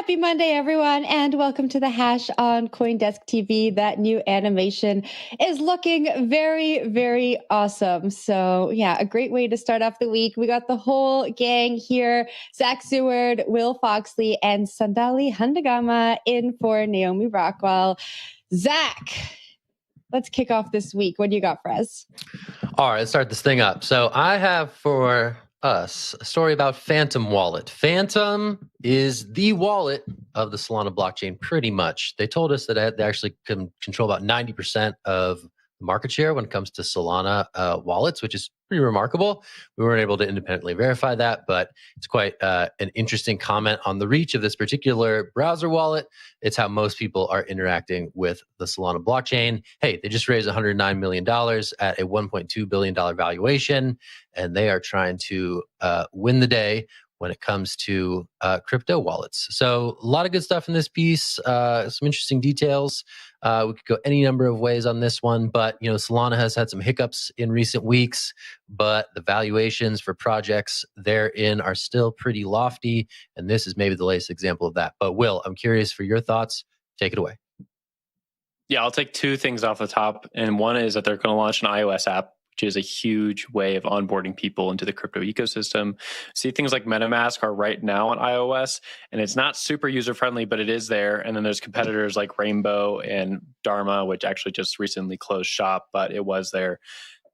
Happy Monday, everyone, and welcome to the Hash on CoinDesk TV. That new animation is looking very, very awesome. So yeah, a great way to start off the week. We got the whole gang here, Zach Seward, Will Foxley, and Sandali Handagama in for Naomi Rockwell. Zach, let's kick off this week. What do you got for us? All right, let's start this thing up. So I have for us a story about Phantom Wallet. Phantom is the wallet of the Solana blockchain, pretty much. They told us that they actually can control about 90% of the market share when it comes to Solana wallets, which is pretty remarkable. We weren't able to independently verify that, but it's quite an interesting comment on the reach of this particular browser wallet. It's how most people are interacting with the Solana blockchain. Hey, they just raised $109 million at a $1.2 billion valuation, and they are trying to win the day when it comes to crypto wallets. So a lot of good stuff in this piece, some interesting details. We could go any number of ways on this one, but Solana has had some hiccups in recent weeks, but the valuations for projects therein are still pretty lofty, and this is maybe the latest example of that. But Will, I'm curious for your thoughts. Take it away. Yeah, I'll take two things off the top, and one is that they're going to launch an iOS app, which is a huge way of onboarding people into the crypto ecosystem. See, things like MetaMask are right now on iOS, and it's not super user-friendly, but it is there. And then there's competitors like Rainbow and Dharma, which actually just recently closed shop, but it was there.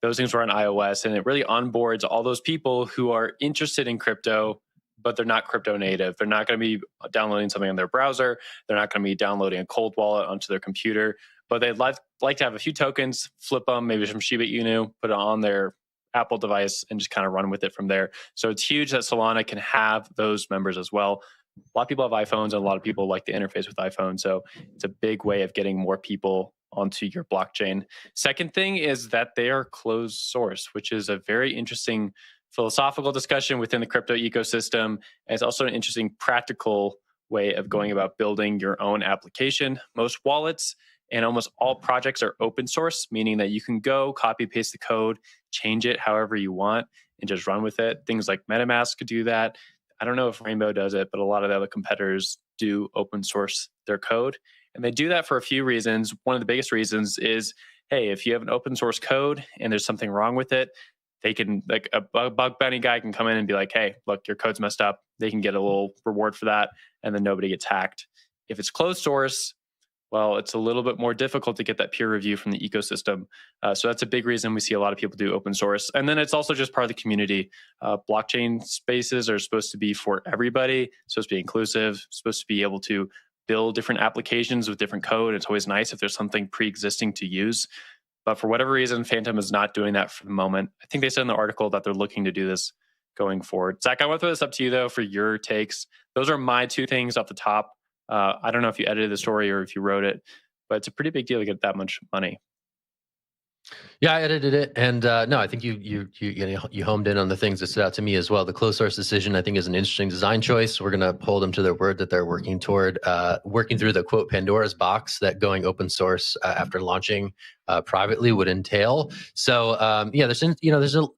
Those things were on iOS, and it really onboards all those people who are interested in crypto, but they're not crypto native. They're not going to be downloading something on their browser. They're not going to be downloading a cold wallet onto their computer. But they'd like to have a few tokens, flip them, maybe some Shiba Inu, put it on their Apple device, and just kind of run with it from there. So it's huge that Solana can have those members as well. A lot of people have iPhones, and a lot of people like the interface with iPhone. So it's a big way of getting more people onto your blockchain. Second thing is that they are closed source, which is a very interesting philosophical discussion within the crypto ecosystem. And it's also an interesting practical way of going about building your own application. Most wallets and almost all projects are open source, meaning that you can go copy paste the code, change it however you want, and just run with it. Things like MetaMask could do that. I don't know if Rainbow does it, but a lot of the other competitors do open source their code. And they do that for a few reasons. One of the biggest reasons is, hey, if you have an open source code and there's something wrong with it, they can, like a bug bounty guy can come in and be like, hey, look, your code's messed up. They can get a little reward for that, and then nobody gets hacked. If it's closed source, well, it's a little bit more difficult to get that peer review from the ecosystem. So that's a big reason we see a lot of people do open source. And then it's also just part of the community. Blockchain spaces are supposed to be for everybody, supposed to be inclusive, supposed to be able to build different applications with different code. It's always nice if there's something pre-existing to use. But for whatever reason, Phantom is not doing that for the moment. I think they said in the article that they're looking to do this going forward. Zach, I want to throw this up to you, though, for your takes. Those are my two things off the top. I don't know if you edited the story or if you wrote it, but it's a pretty big deal to get that much money. Yeah, I edited it, and no, I think you homed in on the things that stood out to me as well. The closed source decision, I think, is an interesting design choice. We're going to hold them to their word that they're working through the quote Pandora's box that going open source after launching privately would entail. So there's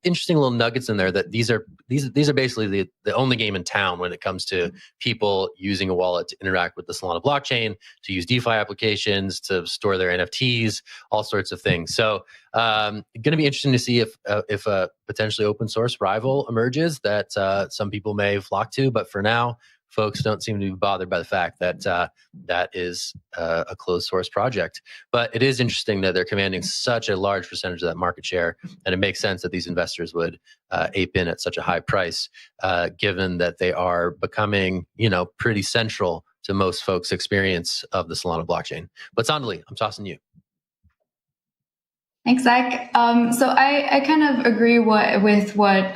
interesting little nuggets in there that these are basically the only game in town when it comes to people using a wallet to interact with the Solana blockchain, to use DeFi applications, to store their NFTs, all sorts of things. So going to be interesting to see if a potentially open source rival emerges that some people may flock to. But for now, folks don't seem to be bothered by the fact that that is a closed source project. But it is interesting that they're commanding such a large percentage of that market share, and it makes sense that these investors would ape in at such a high price, given that they are becoming, pretty central to most folks' experience of the Solana blockchain. But Sandali, I'm tossing you. Thanks, Zach. So I kind of agree with what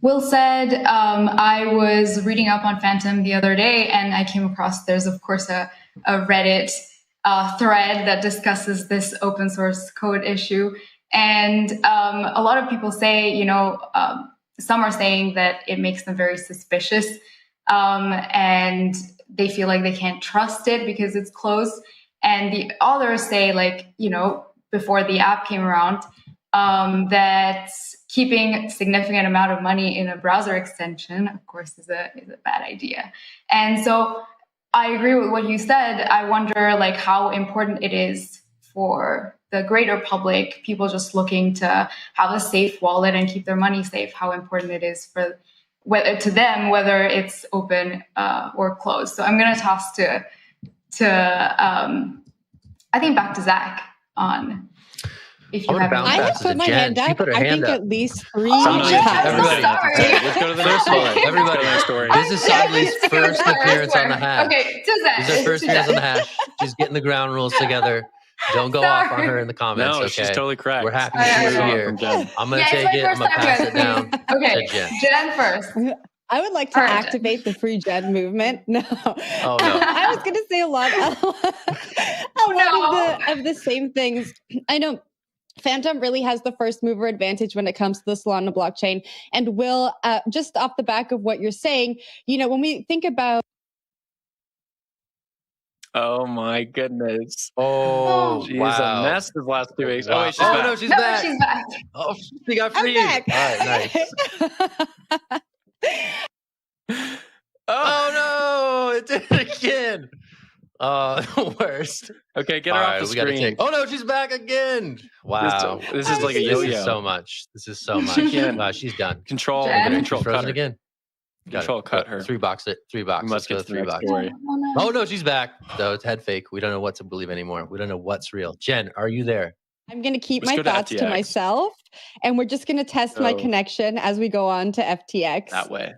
Will said. I was reading up on Phantom the other day, and I came across there's, of course, a Reddit thread that discusses this open source code issue. And a lot of people say, some are saying that it makes them very suspicious, and they feel like they can't trust it because it's closed. And the others say, before the app came around, that keeping a significant amount of money in a browser extension, of course, is a bad idea. And so I agree with what you said. I wonder like how important it is for the greater public, people just looking to have a safe wallet and keep their money safe, how important it is for to them, whether it's open or closed. So I'm going to toss to I think back to Zach on if you have. I have put my hand up. I think at least 3 times. Everybody, let's go to the next story. Everybody, this is Sadly's first appearance on the hash. Okay, this is her first appearance on the hash. She's getting the ground rules together. Don't go off on her in the comments. No, okay? She's totally correct. We're happy to see you here. I'm going to take it. I'm going to pass it down. Okay, Jen first. I would like to activate the free Jen movement. No. Oh, no. I was going to say a lot of the same things. I know Phantom really has the first mover advantage when it comes to the Solana blockchain. And Will, just off the back of what you're saying, when we think about. Oh my goodness. Oh, she's wow. a mess this last 2 weeks. Wow. Oh, wait, she's back. No, she's back. She's back. Oh, she got freed. All right, nice. Oh no, it did it again. Worst. Okay, get her off the screen. Oh no, she's back again. Wow. This is like a yo-yo. This is so much. Wow, she's done. Control cut her. Again. Control cut her. 3 box it. 3 box. We must get to the next box. story. Oh no, she's back. Though it's head fake. We don't know what to believe anymore. We don't know what's real. Jen, are you there? I'm going to keep my thoughts to myself, and we're just going to test my connection as we go on to FTX. That way.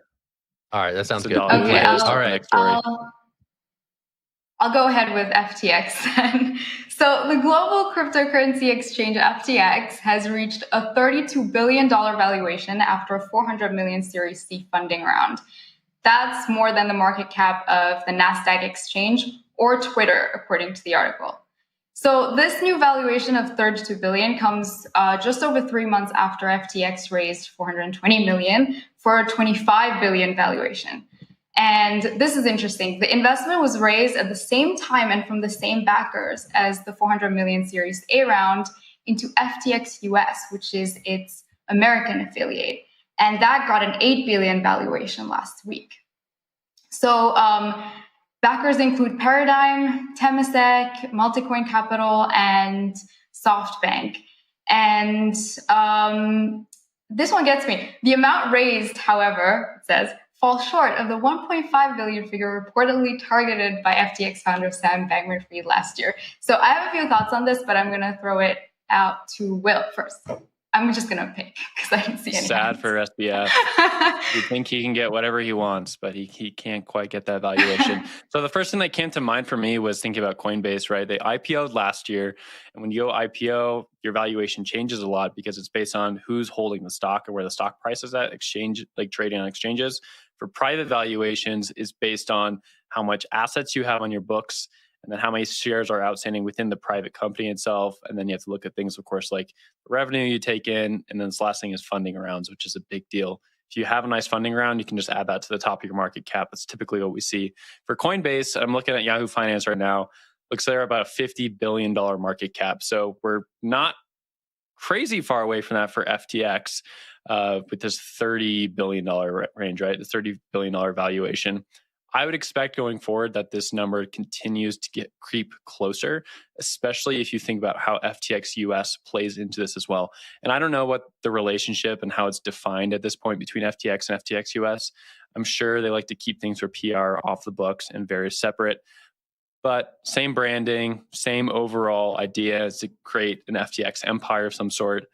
All right, that sounds good. Okay, all right. I'll go ahead with FTX then. So the global cryptocurrency exchange FTX has reached a $32 billion valuation after a $400 million Series C funding round. That's more than the market cap of the NASDAQ exchange or Twitter, according to the article. So this new valuation of $32 billion comes just over 3 months after FTX raised $420 million for a $25 billion valuation. And this is interesting. The investment was raised at the same time and from the same backers as the $400 million Series A round into FTX US, which is its American affiliate. And that got an $8 billion valuation last week. So backers include Paradigm, Temasek, Multicoin Capital, and SoftBank. And this one gets me. The amount raised, however, it says, falls short of the $1.5 billion figure reportedly targeted by FTX founder Sam Bankman-Fried last year. So I have a few thoughts on this, but I'm going to throw it out to Will first. I'm just going to pick because I didn't see any. Sad for SBF. You think he can get whatever he wants, but he can't quite get that valuation. So the first thing that came to mind for me was thinking about Coinbase, right? They IPO'd last year. And when you go IPO, your valuation changes a lot because it's based on who's holding the stock or where the stock price is at, exchange, like trading on exchanges. For private valuations is based on how much assets you have on your books and then how many shares are outstanding within the private company itself. And then you have to look at things, of course, like the revenue you take in. And then this last thing is funding rounds, which is a big deal. If you have a nice funding round, you can just add that to the top of your market cap. That's typically what we see. For Coinbase, I'm looking at Yahoo Finance right now. Looks like they're about a $50 billion market cap. So we're not crazy far away from that for FTX with this $30 billion range, right? The $30 billion valuation. I would expect going forward that this number continues to creep closer, especially if you think about how FTX US plays into this as well. And I don't know what the relationship and how it's defined at this point between FTX and FTX US. I'm sure they like to keep things for PR off the books and very separate. But same branding, same overall idea is to create an FTX empire of some sort.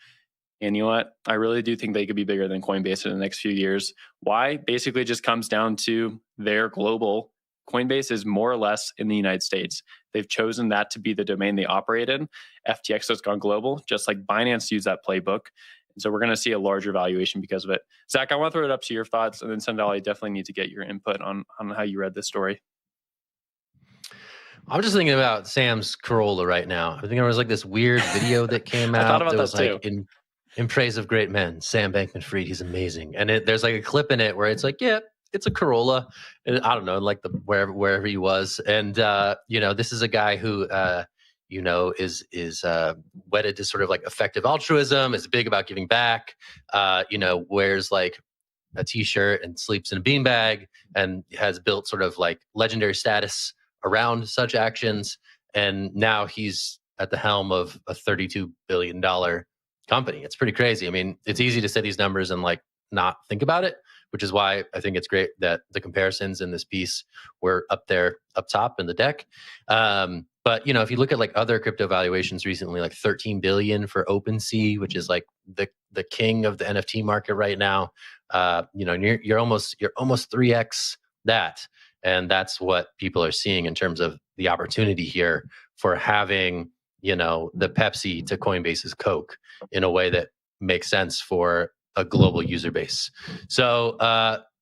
And you know what? I really do think they could be bigger than Coinbase in the next few years. Why? Basically, it just comes down to their global. Coinbase is more or less in the United States. They've chosen that to be the domain they operate in. FTX has gone global, just like Binance used that playbook. And so we're going to see a larger valuation because of it. Zach, I want to throw it up to your thoughts. And then Sandal, I definitely need to get your input on how you read this story. I'm just thinking about Sam's Corolla right now. I think there was like this weird video that came out. I thought about that was that like in praise of great men. Sam Bankman-Fried, he's amazing. And there's like a clip in it where it's like, yeah, it's a Corolla. And I don't know, like wherever he was. And this is a guy who is wedded to sort of like effective altruism, is big about giving back, wears like a t-shirt and sleeps in a beanbag and has built sort of like legendary status around such actions. And now he's at the helm of a $32 billion company. It's pretty crazy. I mean, it's easy to say these numbers and like not think about it, which is why I think it's great that the comparisons in this piece were up there, up top in the deck. But if you look at like other crypto valuations recently, like 13 billion for OpenSea, which is like the king of the NFT market right now. You're almost 3x that, and that's what people are seeing in terms of the opportunity here for having the Pepsi to Coinbase's Coke in a way that makes sense for a global user base. So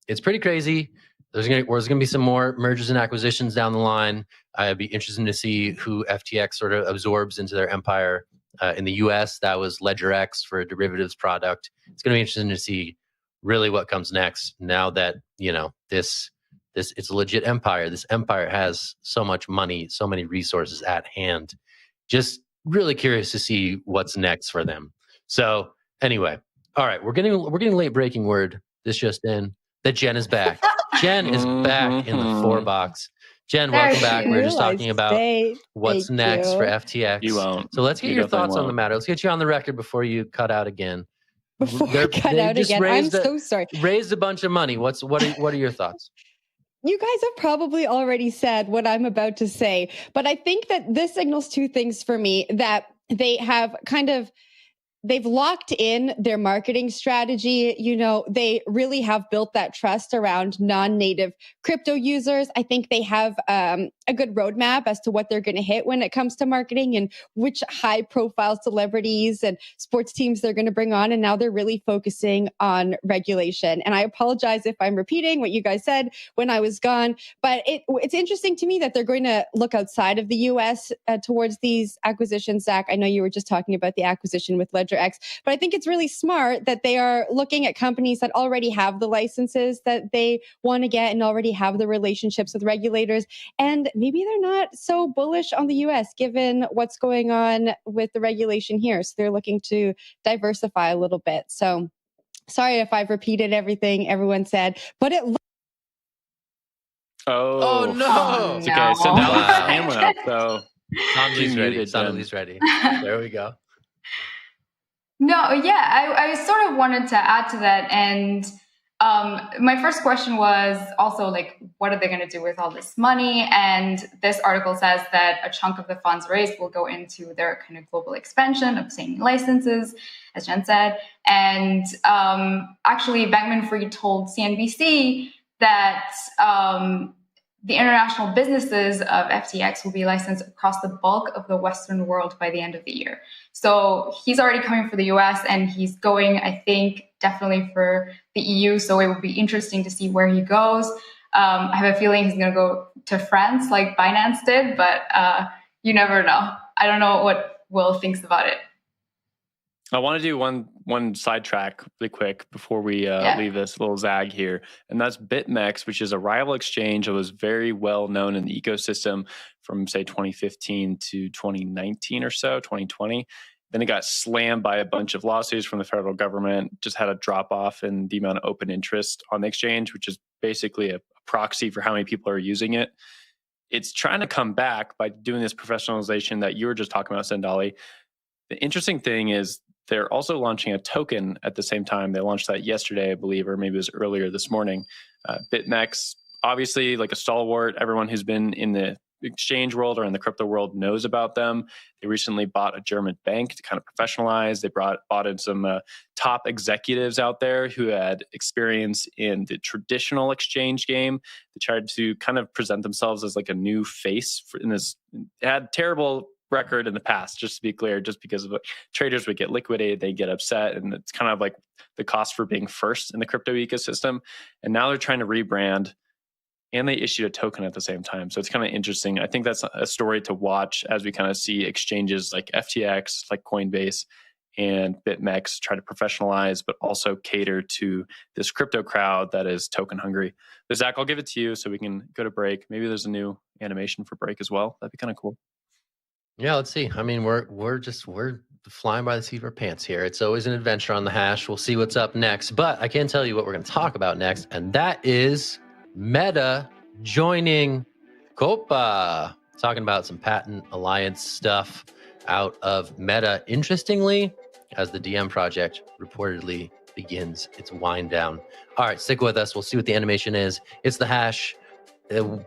it's pretty crazy. There's going to be some more mergers and acquisitions down the line. I'd be interested to see who FTX sort of absorbs into their empire. In the US, that was LedgerX for a derivatives product. It's going to be interesting to see really what comes next now that, this it's a legit empire. This empire has so much money, so many resources at hand. Just really curious to see what's next for them. So anyway, all right, we're getting late breaking word. This just in that Jen is back. Jen is back in the 4 box. Jen, welcome back. We were just talking about what's next for FTX. You won't. So let's get your thoughts on the matter. Let's get you on the record before you cut out again. Before I cut out again, I'm so sorry. Raised a bunch of money. What are your thoughts? You guys have probably already said what I'm about to say, but I think that this signals two things for me, that they have they've locked in their marketing strategy. They really have built that trust around non-native crypto users. I think they have a good roadmap as to what they're going to hit when it comes to marketing and which high profile celebrities and sports teams they're going to bring on. And now they're really focusing on regulation. And I apologize if I'm repeating what you guys said when I was gone, but it's interesting to me that they're going to look outside of the US towards these acquisitions. Zach, I know you were just talking about the acquisition with LedgerX, but I think it's really smart that they are looking at companies that already have the licenses that they want to get and already have the relationships with regulators. And maybe they're not so bullish on the US given what's going on with the regulation here. So they're looking to diversify a little bit. So sorry if I've repeated everything everyone said, but it Oh no. It's okay. So now his hand went up. So Sonali's ready. There we go. No, yeah, I sort of wanted to add to that. And my first question was also like, what are they going to do with all this money? And this article says that a chunk of the funds raised will go into their kind of global expansion, obtaining licenses, as Jen said. And actually, Bankman-Fried told CNBC that the international businesses of FTX will be licensed across the bulk of the Western world by the end of the year. So he's already coming for the US and he's going, I think, definitely for the EU. So it will be interesting to see where he goes. I have a feeling he's going to go to France like Binance did, but you never know. I don't know what Will thinks about it. I want to do one sidetrack really quick before we leave this little zag here. And that's BitMEX, which is a rival exchange that was very well known in the ecosystem from, say, 2015 to 2019 or so, 2020. Then it got slammed by a bunch of lawsuits from the federal government, just had a drop off in the amount of open interest on the exchange, which is basically a proxy for how many people are using it. It's trying to come back by doing this professionalization that you were just talking about, Sandali. The interesting thing is they're also launching a token at the same time. They launched that yesterday, I believe, or maybe it was earlier this morning. BitMEX, obviously like a stalwart. Everyone who's been in the exchange world or in the crypto world knows about them. They recently bought a German bank to kind of professionalize. They bought in some top executives out there who had experience in the traditional exchange game. They tried to kind of present themselves as like a new face in this. It had terrible record in the past, just to be clear, just because of traders would get liquidated, they get upset, and it's kind of like the cost for being first in the crypto ecosystem. And now they're trying to rebrand, and they issued a token at the same time. So it's kind of interesting. I think that's a story to watch as we kind of see exchanges like FTX, like Coinbase, and BitMEX try to professionalize, but also cater to this crypto crowd that is token hungry. But Zach, I'll give it to you so we can go to break. Maybe there's a new animation for break as well. That'd be kind of cool. Yeah, let's see. I mean, we're flying by the seat of our pants here. It's always an adventure on the hash. We'll see what's up next. But I can tell you what we're going to talk about next, and that is Meta joining Copa, talking about some patent alliance stuff out of Meta. Interestingly, as the Diem project reportedly begins its wind down. All right, stick with us. We'll see what the animation is. It's the hash.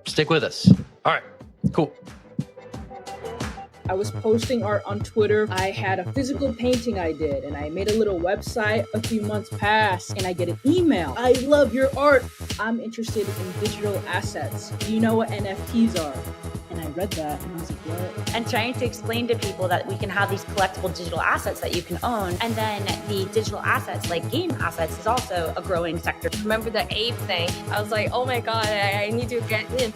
Stick with us. All right, cool. I was posting art on Twitter. I had a physical painting I did, and I made a little website. A few months pass, and I get an email. I love your art. I'm interested in digital assets. Do you know what NFTs are? And I read that, and I was like, what? And trying to explain to people that we can have these collectible digital assets that you can own. And then the digital assets, like game assets, is also a growing sector. Remember the ape thing? I was like, oh my God, I need to get in.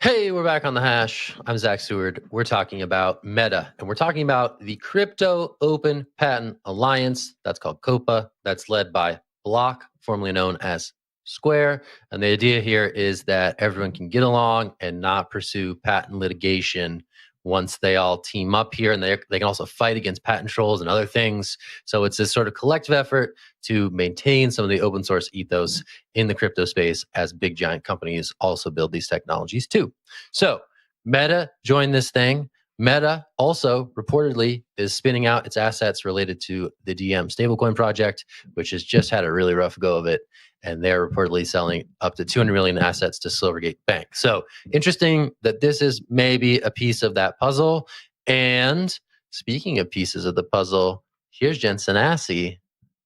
Hey, we're back on the hash. I'm Zach Seward. We're talking about Meta, and we're talking about the Crypto Open Patent Alliance. That's called COPA. That's led by Block, formerly known as Square. And the idea here is that everyone can get along and not pursue patent litigation once they all team up here, and they can also fight against patent trolls and other things. So it's this sort of collective effort to maintain some of the open source ethos in the crypto space as big giant companies also build these technologies too. So Meta joined this thing. Meta also reportedly is spinning out its assets related to the Diem stablecoin project, which has just had a really rough go of it. And they're reportedly selling up to 200 million assets to Silvergate Bank. So interesting that this is maybe a piece of that puzzle. And speaking of pieces of the puzzle, here's Jen Sanasi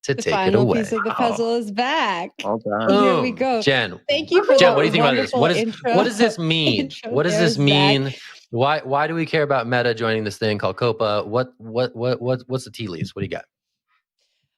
to take it away. The final piece of the puzzle is back. All done. Here we go. Jen, thank you for Jen, that. What do you think about this? What does this mean? Intro What does there, this mean? Zach. Why do we care about Meta joining this thing called COPA? What's the tea leaves? What do you got?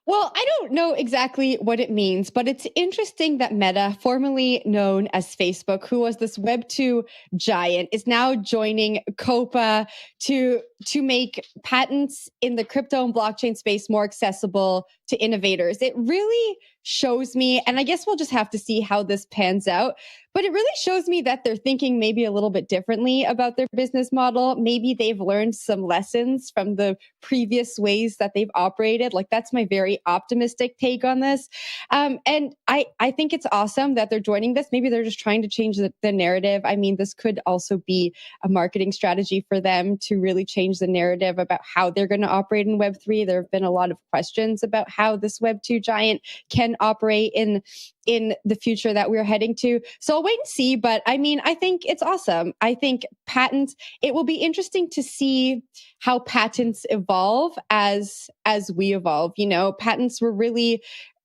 Well, I don't know exactly what it means, but it's interesting that Meta, formerly known as Facebook, who was this Web2 giant, is now joining COPA to make patents in the crypto and blockchain space more accessible to innovators. It really shows me, and I guess we'll just have to see how this pans out, but it really shows me that they're thinking maybe a little bit differently about their business model. Maybe they've learned some lessons from the previous ways that they've operated. Like, that's my very optimistic take on this. And I think it's awesome that they're joining this. Maybe they're just trying to change the narrative. I mean, this could also be a marketing strategy for them to really change the narrative about how they're going to operate in Web3. There have been a lot of questions about how this Web2 giant can operate in the future that we're heading to. So I'll wait and see. But I mean, I think it's awesome. I think patents, it will be interesting to see how patents evolve as we evolve. You know, patents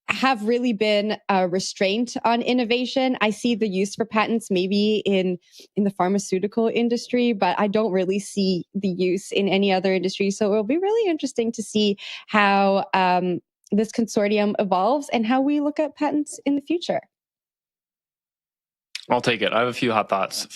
have really been a restraint on innovation. I see the use for patents maybe in the pharmaceutical industry, but I don't really see the use in any other industry. So it'll be really interesting to see how this consortium evolves and how we look at patents in the future. I'll take it. I have a few hot thoughts.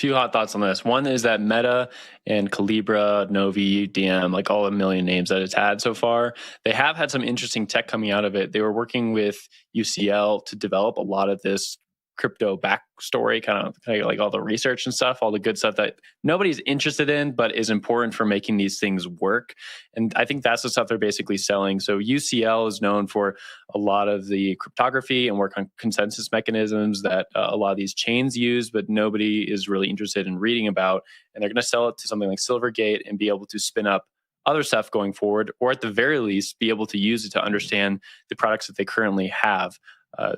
On this. One is that Meta and Calibra, Novi, Diem, like all the million names that it's had so far, they have had some interesting tech coming out of it. They were working with UCL to develop a lot of this crypto backstory, kind of like all the research and stuff, all the good stuff that nobody's interested in, but is important for making these things work. And I think that's the stuff they're basically selling. So UCL is known for a lot of the cryptography and work on consensus mechanisms that a lot of these chains use, but nobody is really interested in reading about. And they're going to sell it to something like Silvergate and be able to spin up other stuff going forward, or at the very least, be able to use it to understand the products that they currently have.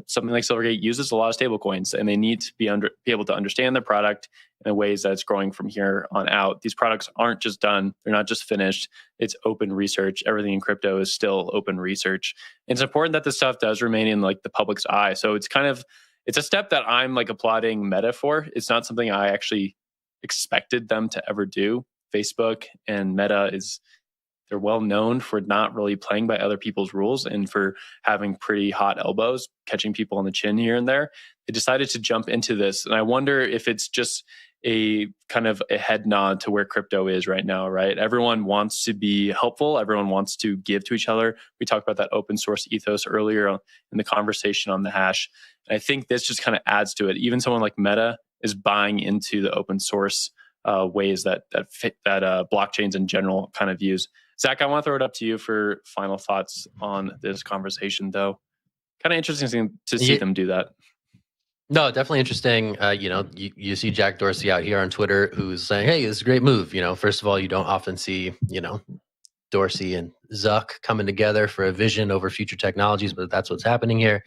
Something like Silvergate uses a lot of stablecoins, and they need to be able to understand the product in the ways that it's growing from here on out. These products aren't just done; they're not just finished. It's open research. Everything in crypto is still open research. And it's important that this stuff does remain in like the public's eye. So it's a step that I'm like applauding Meta for. It's not something I actually expected them to ever do. Facebook and Meta they're well known for not really playing by other people's rules and for having pretty hot elbows, catching people on the chin here and there. They decided to jump into this. And I wonder if it's just a kind of a head nod to where crypto is right now, right? Everyone wants to be helpful. Everyone wants to give to each other. We talked about that open source ethos earlier in the conversation on the hash. And I think this just kind of adds to it. Even someone like Meta is buying into the open source ways that blockchains in general kind of use. Zach, I want to throw it up to you for final thoughts on this conversation, though. Kind of interesting to see them do that. No, definitely interesting. You see Jack Dorsey out here on Twitter who's saying, hey, this is a great move. First of all, you don't often see, Dorsey and Zuck coming together for a vision over future technologies, but that's what's happening here.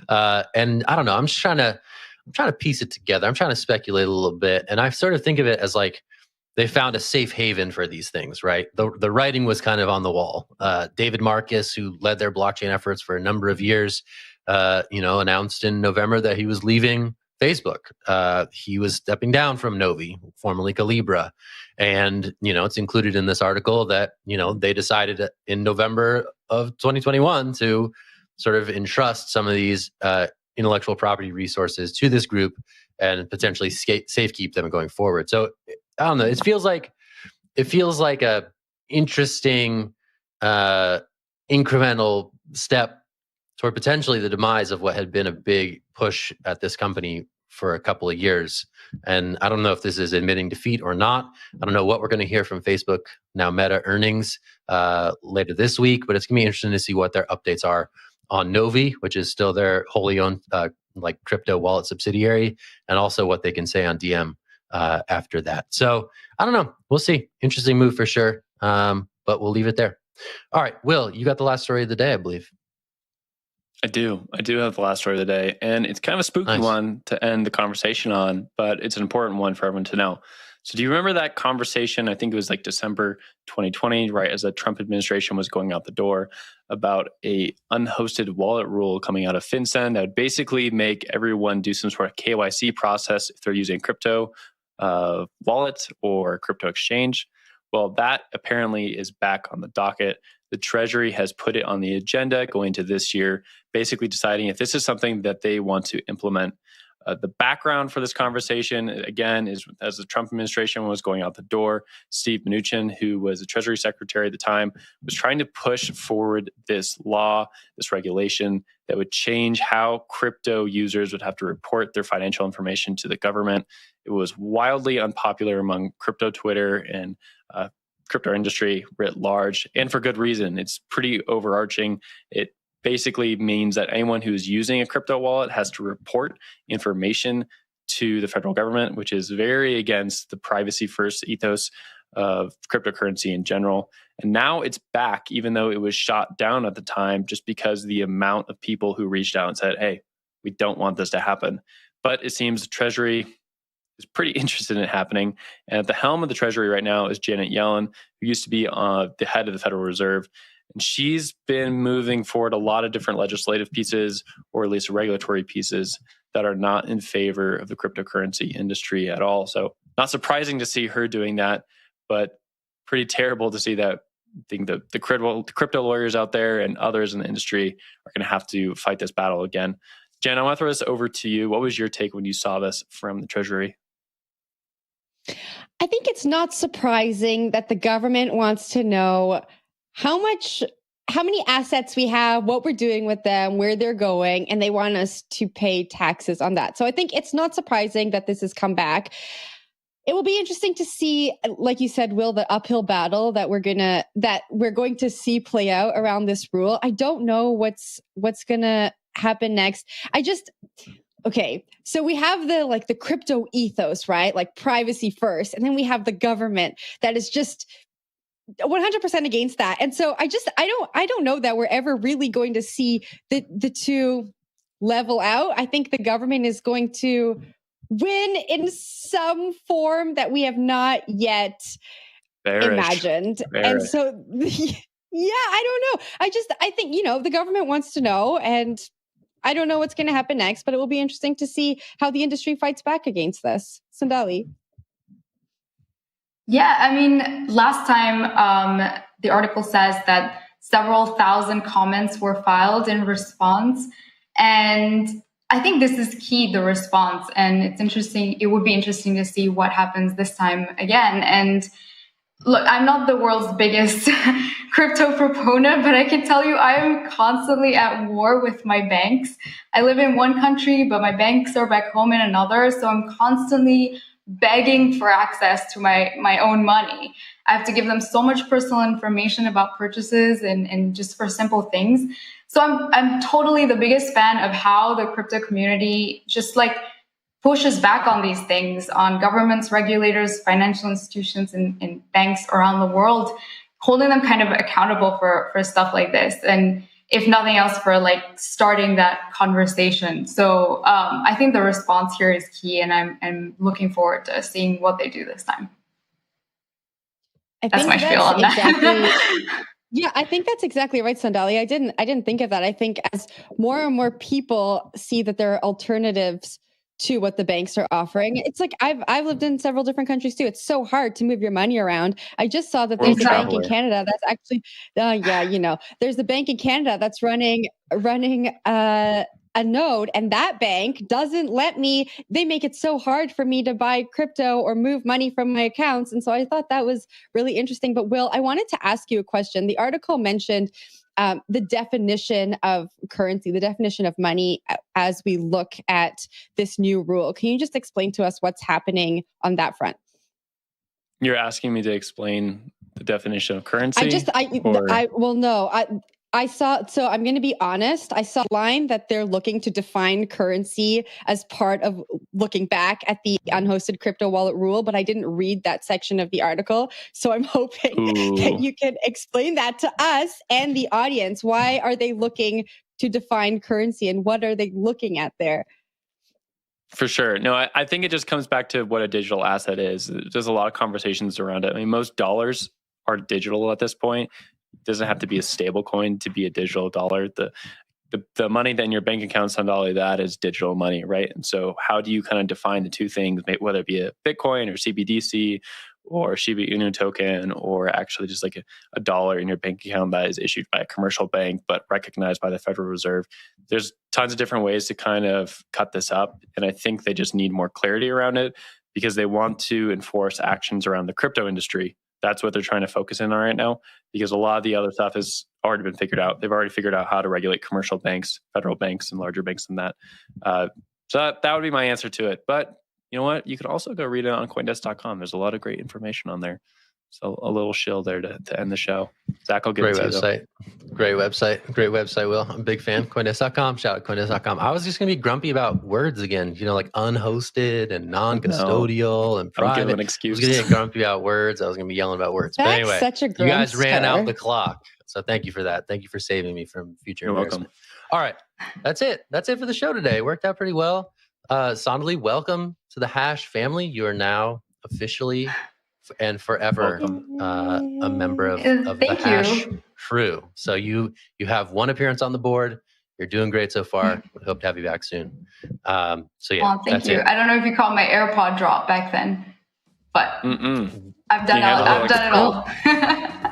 And I don't know, I'm trying to piece it together. I'm trying to speculate a little bit. And I sort of think of it as like, they found a safe haven for these things, right? The writing was kind of on the wall. David Marcus, who led their blockchain efforts for a number of years, announced in November that he was leaving Facebook. He was stepping down from Novi, formerly Calibra. And, it's included in this article that, they decided in November of 2021 to sort of entrust some of these intellectual property resources to this group and potentially safekeep them going forward. So I don't know. It feels like a interesting incremental step toward potentially the demise of what had been a big push at this company for a couple of years. And I don't know if this is admitting defeat or not. I don't know what we're going to hear from Facebook, now Meta earnings later this week, but it's going to be interesting to see what their updates are on Novi, which is still their wholly owned crypto wallet subsidiary, and also what they can say on Diem after that. So I don't know. We'll see. Interesting move for sure. But we'll leave it there. All right, Will, you got the last story of the day, I believe. I do have the last story of the day, and it's kind of a spooky one to end the conversation on, but it's an important one for everyone to know. So do you remember that conversation? I think it was like December 2020, right as the Trump administration was going out the door, about a unhosted wallet rule coming out of FinCEN that would basically make everyone do some sort of KYC process if they're using crypto wallet or crypto exchange. Well, that apparently is back on the docket. The Treasury has put it on the agenda going into this year, basically deciding if this is something that they want to implement. The background for this conversation, again, is as the Trump administration was going out the door, Steve Mnuchin, who was the Treasury Secretary at the time, was trying to push forward this law, this regulation that would change how crypto users would have to report their financial information to the government. It was wildly unpopular among crypto Twitter and crypto industry writ large, and for good reason. It's pretty overarching. It basically means that anyone who is using a crypto wallet has to report information to the federal government, which is very against the privacy first ethos of cryptocurrency in general. And now it's back, even though it was shot down at the time, just because the amount of people who reached out and said, hey, we don't want this to happen. But it seems the Treasury is pretty interested in it happening. And at the helm of the Treasury right now is Janet Yellen, who used to be the head of the Federal Reserve. And she's been moving forward a lot of different legislative pieces, or at least regulatory pieces, that are not in favor of the cryptocurrency industry at all. So not surprising to see her doing that, but pretty terrible to see that. I think the crypto lawyers out there and others in the industry are going to have to fight this battle again. Jen, I want to throw this over to you. What was your take when you saw this from the Treasury? I think it's not surprising that the government wants to know how many assets we have, what we're doing with them, where they're going, and they want us to pay taxes on that. So I think it's not surprising that this has come back. It will be interesting to see, like you said, Will, the uphill battle that we're going to see play out around this rule. I don't know what's going to happen next. Okay, so we have the crypto ethos, right? Like privacy first, and then we have the government that is just 100% against that. And so I don't know that we're ever really going to see the two level out. I think the government is going to win in some form that we have not yet imagined. And so yeah, I don't know. I think, the government wants to know, and I don't know what's going to happen next, but it will be interesting to see how the industry fights back against this. Sandali. Yeah, I mean, last time the article says that several thousand comments were filed in response. And I think this is key, the response. And it's interesting. It would be interesting to see what happens this time again. And look, I'm not the world's biggest crypto proponent, but I can tell you I am constantly at war with my banks. I live in one country, but my banks are back home in another. So I'm constantly begging for access to my own money. I have to give them so much personal information about purchases and just for simple things. So I'm totally the biggest fan of how the crypto community just pushes back on these things, on governments, regulators, financial institutions, and banks around the world, holding them kind of accountable for stuff like this. And if nothing else, for starting that conversation. So I think the response here is key, and I'm looking forward to seeing what they do this time. That's my spiel on that. Yeah, I think that's exactly right, Sandali. I didn't think of that. I think as more and more people see that there are alternatives to what the banks are offering, it's like I've lived in several different countries too. It's so hard to move your money around. I just saw that there's a bank in Canada that's actually, there's a bank in Canada that's running a node, and that bank doesn't let me. They make it so hard for me to buy crypto or move money from my accounts, and so I thought that was really interesting. But Will, I wanted to ask you a question. The article mentioned the definition of currency, the definition of money as we look at this new rule. Can you just explain to us what's happening on that front? You're asking me to explain the definition of currency? I saw, so I'm going to be honest, I saw a line that they're looking to define currency as part of looking back at the unhosted crypto wallet rule, but I didn't read that section of the article. So I'm hoping that you can explain that to us and the audience. Why are they looking to define currency, and what are they looking at there? For sure. No, I think it just comes back to what a digital asset is. There's a lot of conversations around it. I mean, most dollars are digital at this point. It doesn't have to be a stable coin to be a digital dollar. The money that in your bank account, Sandali, that is digital money, right? And so how do you kind of define the two things, whether it be a Bitcoin or CBDC or Shiba Inu token, or actually just like a dollar in your bank account that is issued by a commercial bank but recognized by the Federal Reserve? There's tons of different ways to kind of cut this up. And I think they just need more clarity around it because they want to enforce actions around the crypto industry. That's what they're trying to focus in on right now, because a lot of the other stuff has already been figured out. They've already figured out how to regulate commercial banks, federal banks, and larger banks than that. So that would be my answer to it. But you know what? You could also go read it on CoinDesk.com. There's a lot of great information on there. So a little shill there to end the show. Zach will give it to you. Great website, Will. I'm a big fan. CoinDesk.com. Shout out CoinDesk.com. I was just going to be grumpy about words again, like unhosted and non-custodial and private. Don't give an excuse. I was going to get grumpy about words. I was going to be yelling about words. That's but anyway, such a you guys ran out the clock. So thank you for that. Thank you for saving me from future embarrassment. All right. That's it. That's it for the show today. It worked out pretty well. Sandali, welcome to the Hash family. You are now officially and forever a member of the Hash crew. So you have one appearance on the board. You're doing great so far. We hope to have you back soon. So yeah, thank you. I don't know if you caught my AirPod drop back then, but I've done it all.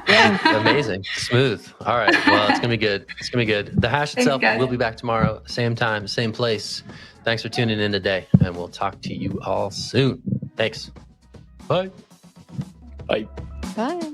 Yeah. Amazing. Smooth. All right. Well, it's going to be good. It's going to be good. The Hash itself will be back tomorrow, same time, same place. Thanks for tuning in today, and we'll talk to you all soon. Thanks. Bye. Bye. Bye.